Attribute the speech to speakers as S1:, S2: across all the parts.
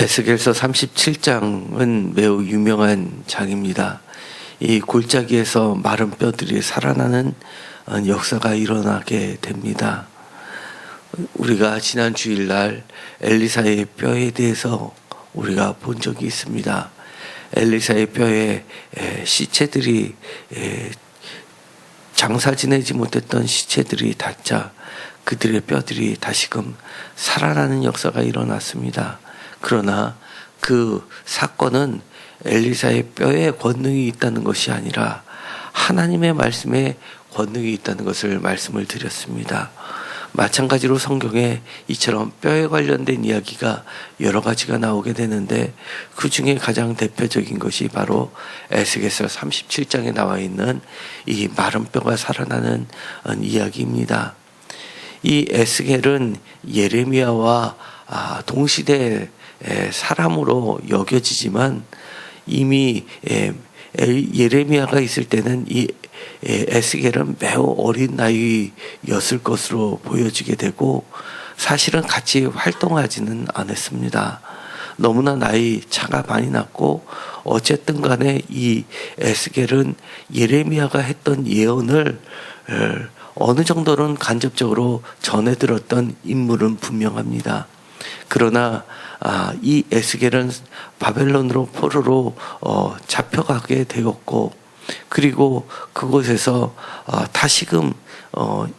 S1: 에스겔서 37장은 매우 유명한 장입니다. 이 골짜기에서 마른 뼈들이 살아나는 역사가 일어나게 됩니다. 우리가 지난 주일날 엘리사의 뼈에 대해서 우리가 본 적이 있습니다. 엘리사의 뼈에 시체들이 장사 지내지 못했던 시체들이 닿자 그들의 뼈들이 다시금 살아나는 역사가 일어났습니다. 그러나 그 사건은 엘리사의 뼈에 권능이 있다는 것이 아니라 하나님의 말씀에 권능이 있다는 것을 말씀을 드렸습니다. 마찬가지로 성경에 이처럼 뼈에 관련된 이야기가 여러 가지가 나오게 되는데 그 중에 가장 대표적인 것이 바로 에스겔서 37장에 나와 있는 이 마른 뼈가 살아나는 이야기입니다. 이 에스겔은 예레미야와 동시대 사람으로 여겨지지만 이미 예레미야가 있을 때는 이 에스겔은 매우 어린 나이였을 것으로 보여지게 되고 사실은 같이 활동하지는 않았습니다. 너무나 나이 차가 많이 났고 어쨌든 간에 이 에스겔은 예레미야가 했던 예언을 어느 정도는 간접적으로 전해 들었던 인물은 분명합니다. 그러나 이 에스겔은 바벨론으로 포로로 잡혀가게 되었고 그리고 그곳에서 다시금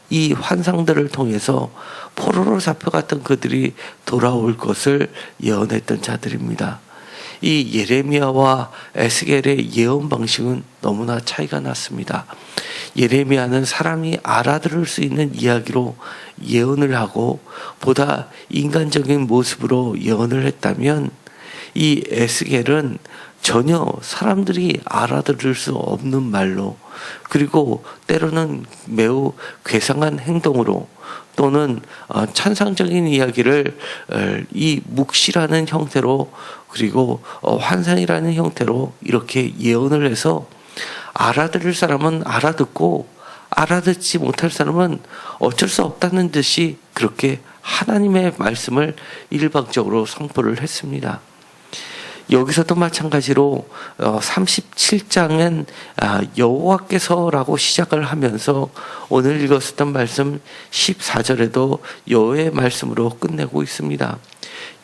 S1: 이 환상들을 통해서 포로로 잡혀갔던 그들이 돌아올 것을 예언했던 자들입니다. 이 예레미야와 에스겔의 예언 방식은 너무나 차이가 났습니다. 예레미야는 사람이 알아들을 수 있는 이야기로 예언을 하고 보다 인간적인 모습으로 예언을 했다면 이 에스겔은 전혀 사람들이 알아들을 수 없는 말로 그리고 때로는 매우 괴상한 행동으로 또는 찬상적인 이야기를 이 묵시라는 형태로 그리고 환상이라는 형태로 이렇게 예언을 해서 알아들을 사람은 알아듣고 알아듣지 못할 사람은 어쩔 수 없다는 듯이 그렇게 하나님의 말씀을 일방적으로 선포를 했습니다. 여기서도 마찬가지로 37장은 여호와께서라고 시작을 하면서 오늘 읽었었던 말씀 14절에도 여호와의 말씀으로 끝내고 있습니다.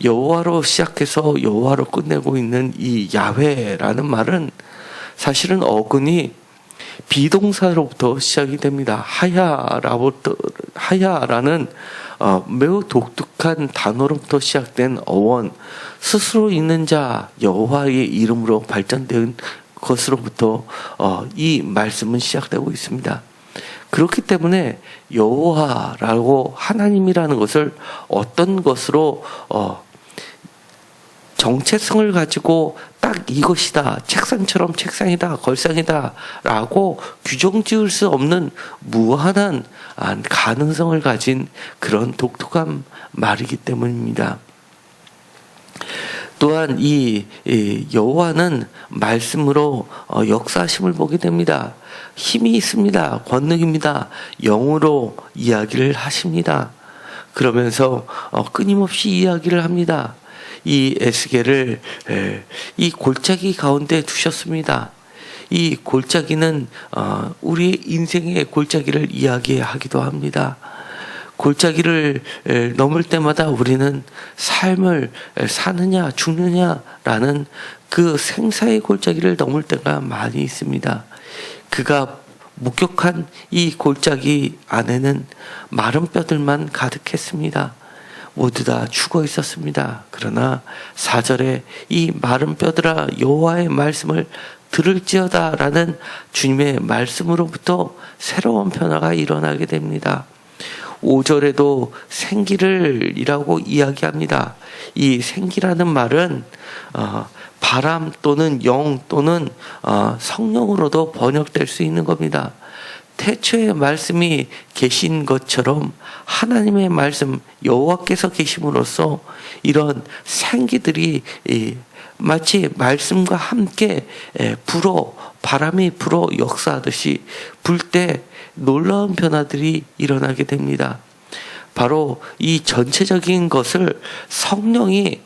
S1: 여호와로 시작해서 여호와로 끝내고 있는 이 야훼라는 말은 사실은 어근이 비동사로부터 시작이 됩니다. 하야라는 매우 독특한 단어로부터 시작된 어원, 스스로 있는 자 여호와의 이름으로 발전된 것으로부터 이 말씀은 시작되고 있습니다. 그렇기 때문에 여호와라고 하나님이라는 것을 어떤 것으로 정체성을 가지고 딱 이것이다, 책상처럼 책상이다, 걸상이다 라고 규정 지을 수 없는 무한한 가능성을 가진 그런 독특한 말이기 때문입니다. 또한 이 여호와는 말씀으로 역사하심을 보게 됩니다. 힘이 있습니다. 권능입니다. 영으로 이야기를 하십니다. 그러면서 끊임없이 이야기를 합니다. 이 에스겔을 이 골짜기 가운데 두셨습니다. 이 골짜기는 우리 인생의 골짜기를 이야기하기도 합니다. 골짜기를 넘을 때마다 우리는 삶을 사느냐 죽느냐라는 그 생사의 골짜기를 넘을 때가 많이 있습니다. 그가 목격한 이 골짜기 안에는 마른 뼈들만 가득했습니다. 모두 다 죽어 있었습니다. 그러나 4절에 이 마른 뼈들아 여호와의 말씀을 들을지어다 라는 주님의 말씀으로부터 새로운 변화가 일어나게 됩니다. 5절에도 생기를이라고 이야기합니다. 이 생기라는 말은 바람 또는 영 또는 성령으로도 번역될 수 있는 겁니다. 태초에 말씀이 계신 것처럼 하나님의 말씀 여호와께서 계심으로써 이런 생기들이 마치 말씀과 함께 바람이 불어 역사하듯이 불 때 놀라운 변화들이 일어나게 됩니다. 바로 이 전체적인 것을 성령이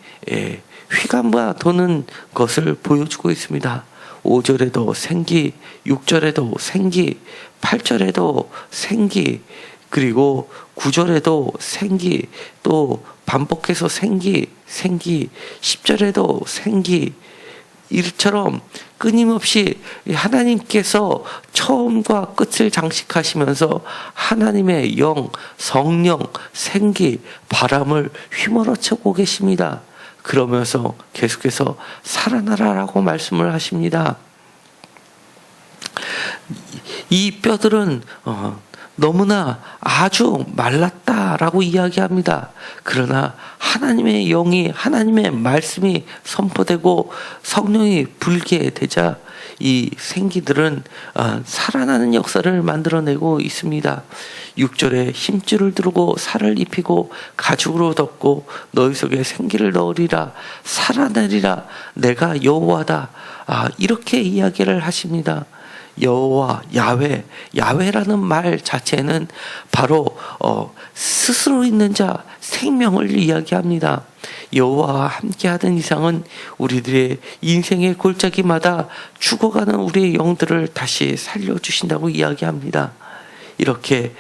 S1: 휘감과 도는 것을 보여주고 있습니다. 5절에도 생기, 6절에도 생기, 8절에도 생기, 그리고 9절에도 생기, 또 반복해서 생기, 10절에도 생기, 이처럼 끊임없이 하나님께서 처음과 끝을 장식하시면서 하나님의 영, 성령, 생기, 바람을 휘몰아치고 계십니다. 그러면서 계속해서 살아나라라고 말씀을 하십니다. 이 뼈들은 너무나 아주 말랐다라고 이야기합니다. 그러나 하나님의 영이, 하나님의 말씀이 선포되고 성령이 불게 되자 이 생기들은 살아나는 역사를 만들어내고 있습니다. 6절에 힘줄을 두르고 살을 입히고 가죽으로 덮고 너희 속에 생기를 넣으리라, 살아내리라, 내가 여호와다. 이렇게 이야기를 하십니다. 여호와, 야훼라는 말 자체는 바로 스스로 있는 자, 생명을 이야기합니다. 여호와와 함께하는 이상은 우리들의 인생의 골짜기마다 죽어가는 우리의 영들을 다시 살려주신다고 이야기합니다. 이렇게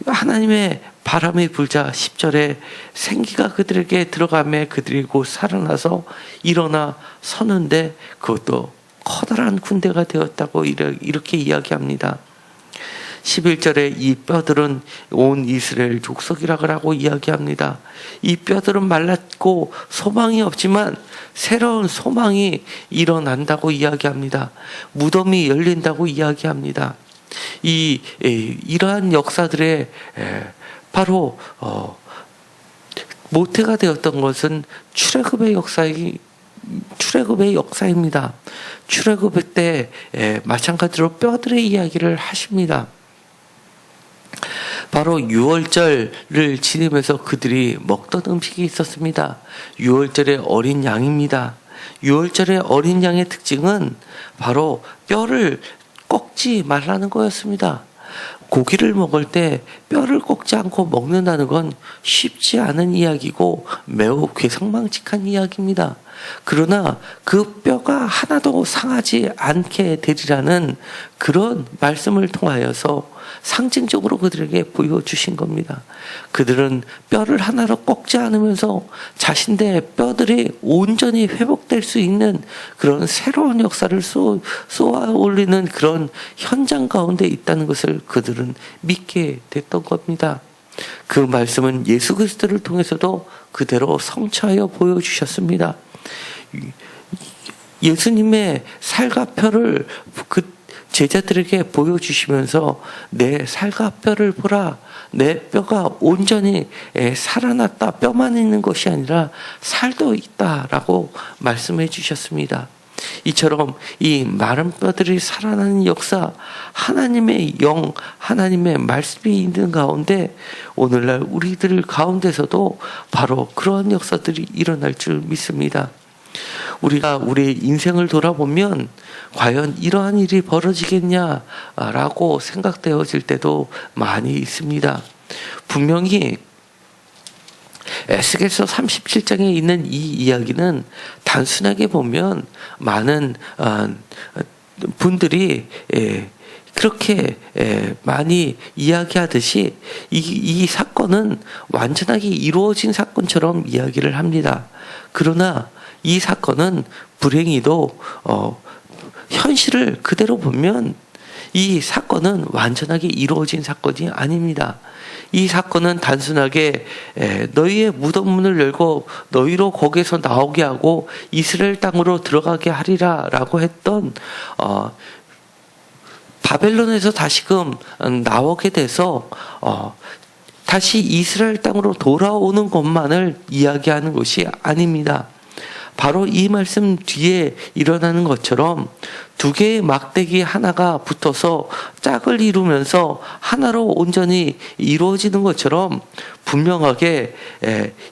S1: 하나님의 바람이 불자 10절에 생기가 그들에게 들어가매 그들이 곧 살아나서 일어나 서는데 그것도 커다란 군대가 되었다고 이렇게 이야기합니다. 11절에 이 뼈들은 온 이스라엘 족속이라고 이야기합니다. 이 뼈들은 말랐고 소망이 없지만 새로운 소망이 일어난다고 이야기합니다. 무덤이 열린다고 이야기합니다. 이러한 역사들의 바로 모태가 되었던 것은 출애굽의 역사입니다. 출애굽 때 마찬가지로 뼈들의 이야기를 하십니다. 바로 유월절을 지내면서 그들이 먹던 음식이 있었습니다. 유월절의 어린 양입니다. 유월절의 어린 양의 특징은 바로 뼈를 꺾지 말라는 거였습니다. 고기를 먹을 때 뼈를 꺾지 않고 먹는다는 건 쉽지 않은 이야기고 매우 괴상망측한 이야기입니다. 그러나 그 뼈가 하나도 상하지 않게 되리라는 그런 말씀을 통하여서 상징적으로 그들에게 보여주신 겁니다. 그들은 뼈를 하나로 꺾지 않으면서 자신들의 뼈들이 온전히 회복될 수 있는 그런 새로운 역사를 쏘아 올리는 그런 현장 가운데 있다는 것을 그들은 믿게 됐던 겁니다. 그 말씀은 예수 그리스도를 통해서도 그대로 성취하여 보여주셨습니다. 예수님의 살과 뼈를 그 제자들에게 보여주시면서 내 살과 뼈를 보라, 내 뼈가 온전히 살아났다, 뼈만 있는 것이 아니라 살도 있다라고 말씀해 주셨습니다. 이처럼 이 마른 뼈들이 살아나는 역사, 하나님의 영, 하나님의 말씀이 있는 가운데 오늘날 우리들 가운데서도 바로 그러한 역사들이 일어날 줄 믿습니다. 우리가 우리의 인생을 돌아보면 과연 이러한 일이 벌어지겠냐라고 생각되어질 때도 많이 있습니다. 분명히 에스겔서 37장에 있는 이 이야기는 단순하게 보면 많은 분들이 그렇게 많이 이야기하듯이 이 사건은 완전하게 이루어진 사건처럼 이야기를 합니다. 그러나 이 사건은 불행히도 현실을 그대로 보면 이 사건은 완전하게 이루어진 사건이 아닙니다. 이 사건은 단순하게 너희의 무덤문을 열고 너희로 거기에서 나오게 하고 이스라엘 땅으로 들어가게 하리라 라고 했던 바벨론에서 다시금 나오게 돼서 다시 이스라엘 땅으로 돌아오는 것만을 이야기하는 것이 아닙니다. 바로 이 말씀 뒤에 일어나는 것처럼 두 개의 막대기 하나가 붙어서 짝을 이루면서 하나로 온전히 이루어지는 것처럼 분명하게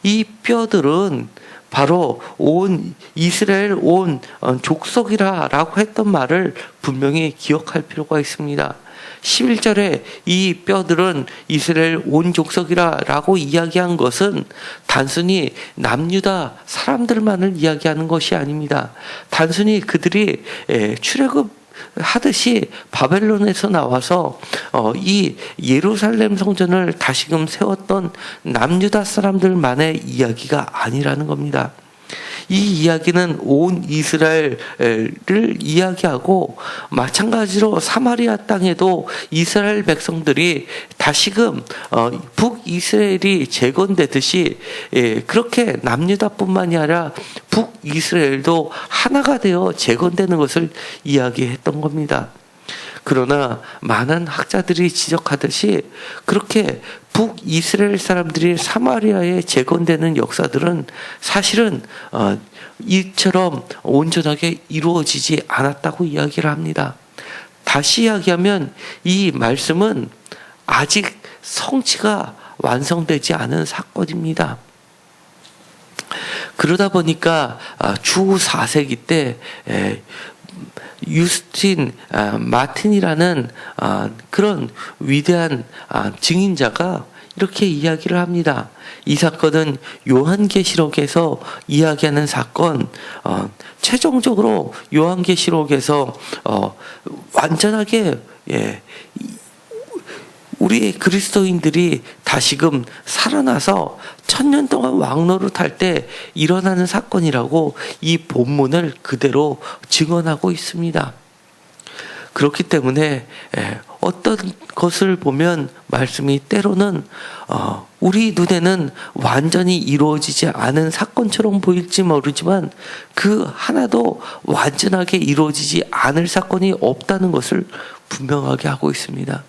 S1: 이 뼈들은 바로 온 이스라엘 온 족속이라고 했던 말을 분명히 기억할 필요가 있습니다. 11절에 이 뼈들은 이스라엘 온 족속이라고 이야기한 것은 단순히 남유다 사람들만을 이야기하는 것이 아닙니다. 단순히 그들이 출애굽 하듯이 바벨론에서 나와서 이 예루살렘 성전을 다시금 세웠던 남유다 사람들만의 이야기가 아니라는 겁니다. 이 이야기는 온 이스라엘을 이야기하고, 마찬가지로 사마리아 땅에도 이스라엘 백성들이 다시금 북이스라엘이 재건되듯이 그렇게 남유다뿐만이 아니라 북이스라엘도 하나가 되어 재건되는 것을 이야기했던 겁니다. 그러나 많은 학자들이 지적하듯이 그렇게 북이스라엘 사람들이 사마리아에 재건되는 역사들은 사실은 이처럼 온전하게 이루어지지 않았다고 이야기를 합니다. 다시 이야기하면 이 말씀은 아직 성취가 완성되지 않은 사건입니다. 그러다 보니까 주 4세기 때 유스틴 마틴이라는 그런 위대한 증인자가 이렇게 이야기를 합니다. 이 사건은 요한계시록에서 이야기하는 사건, 최종적으로 요한계시록에서 완전하게 우리 그리스도인들이 다시금 살아나서 1000년 동안 왕노릇할 때 일어나는 사건이라고 이 본문을 그대로 증언하고 있습니다. 그렇기 때문에 어떤 것을 보면 말씀이 때로는 우리 눈에는 완전히 이루어지지 않은 사건처럼 보일지 모르지만 그 하나도 완전하게 이루어지지 않을 사건이 없다는 것을 분명하게 하고 있습니다.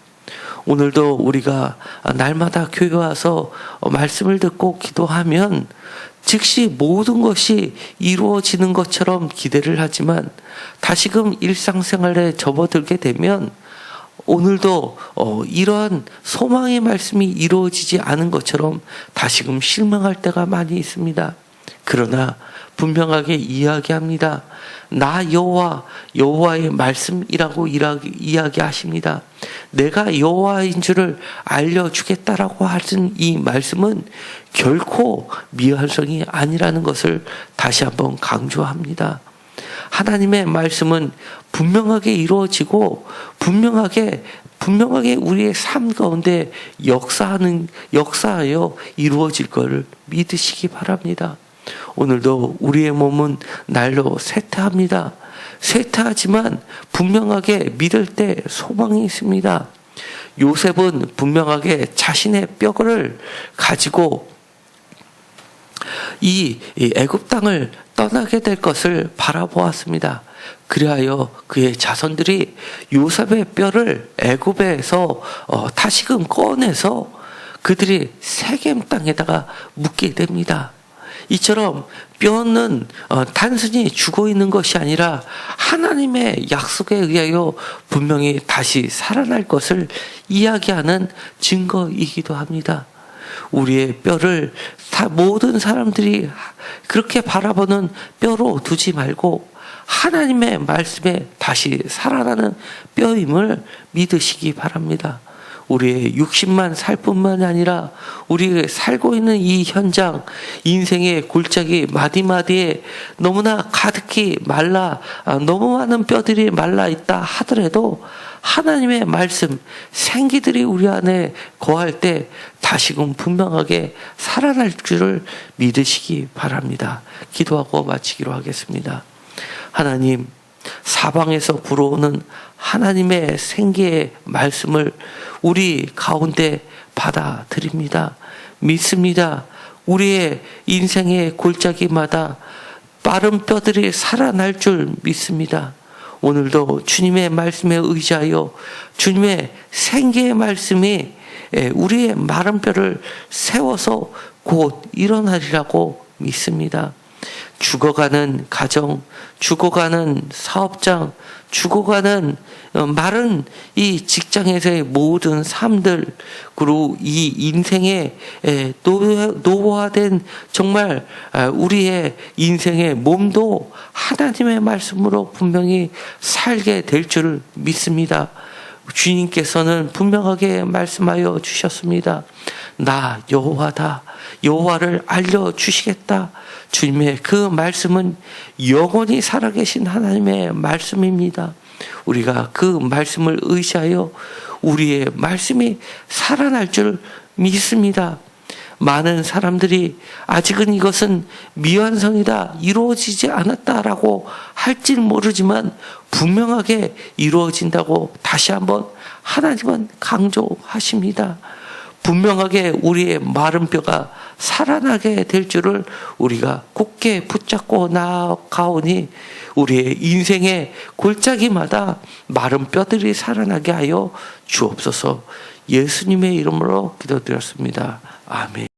S1: 오늘도 우리가 날마다 교회 와서 말씀을 듣고 기도하면 즉시 모든 것이 이루어지는 것처럼 기대를 하지만 다시금 일상생활에 접어들게 되면 오늘도 이러한 소망의 말씀이 이루어지지 않은 것처럼 다시금 실망할 때가 많이 있습니다. 그러나 분명하게 이야기합니다. 나 여호와의 말씀이라고 이야기하십니다. 내가 여호와인 줄을 알려주겠다라고 하신 이 말씀은 결코 미완성이 아니라는 것을 다시 한번 강조합니다. 하나님의 말씀은 분명하게 이루어지고 분명하게 우리의 삶 가운데 역사하여 이루어질 것을 믿으시기 바랍니다. 오늘도 우리의 몸은 날로 쇠퇴합니다. 쇠퇴하지만 분명하게 믿을 때 소망이 있습니다. 요셉은 분명하게 자신의 뼈를 가지고 이 애굽 땅을 떠나게 될 것을 바라보았습니다. 그리하여 그의 자손들이 요셉의 뼈를 애굽에서 다시금 꺼내서 그들이 세겜 땅에다가 묻게 됩니다. 이처럼 뼈는 단순히 죽어 있는 것이 아니라 하나님의 약속에 의하여 분명히 다시 살아날 것을 이야기하는 증거이기도 합니다. 우리의 뼈를 모든 사람들이 그렇게 바라보는 뼈로 두지 말고 하나님의 말씀에 다시 살아나는 뼈임을 믿으시기 바랍니다. 우리의 육신만 살 뿐만 아니라 우리 살고 있는 이 현장, 인생의 골짜기 마디마디에 너무나 가득히 말라 너무 많은 뼈들이 말라 있다 하더라도 하나님의 말씀, 생기들이 우리 안에 거할 때 다시금 분명하게 살아날 줄을 믿으시기 바랍니다. 기도하고 마치기로 하겠습니다. 하나님, 사방에서 불어오는 하나님의 생기의 말씀을 우리 가운데 받아들입니다. 믿습니다. 우리의 인생의 골짜기마다 빠른 뼈들이 살아날 줄 믿습니다. 오늘도 주님의 말씀에 의지하여 주님의 생기의 말씀이 우리의 마른 뼈를 세워서 곧 일어나리라고 믿습니다. 죽어가는 가정, 죽어가는 사업장, 죽어가는 마른 이 직장에서의 모든 삶들, 그리고 이 인생의 노화된 정말 우리의 인생의 몸도 하나님의 말씀으로 분명히 살게 될 줄 믿습니다. 주님께서는 분명하게 말씀하여 주셨습니다. 나 여호와다. 여호와를 알려주시겠다. 주님의 그 말씀은 영원히 살아계신 하나님의 말씀입니다. 우리가 그 말씀을 의지하여 우리의 말씀이 살아날 줄 믿습니다. 많은 사람들이 아직은 이것은 미완성이다, 이루어지지 않았다라고 할지는 모르지만 분명하게 이루어진다고 다시 한번 하나님은 강조하십니다. 분명하게 우리의 마른 뼈가 살아나게 될 줄을 우리가 굳게 붙잡고 나아가오니 우리의 인생의 골짜기마다 마른 뼈들이 살아나게 하여 주옵소서. 예수님의 이름으로 기도드렸습니다. 아멘.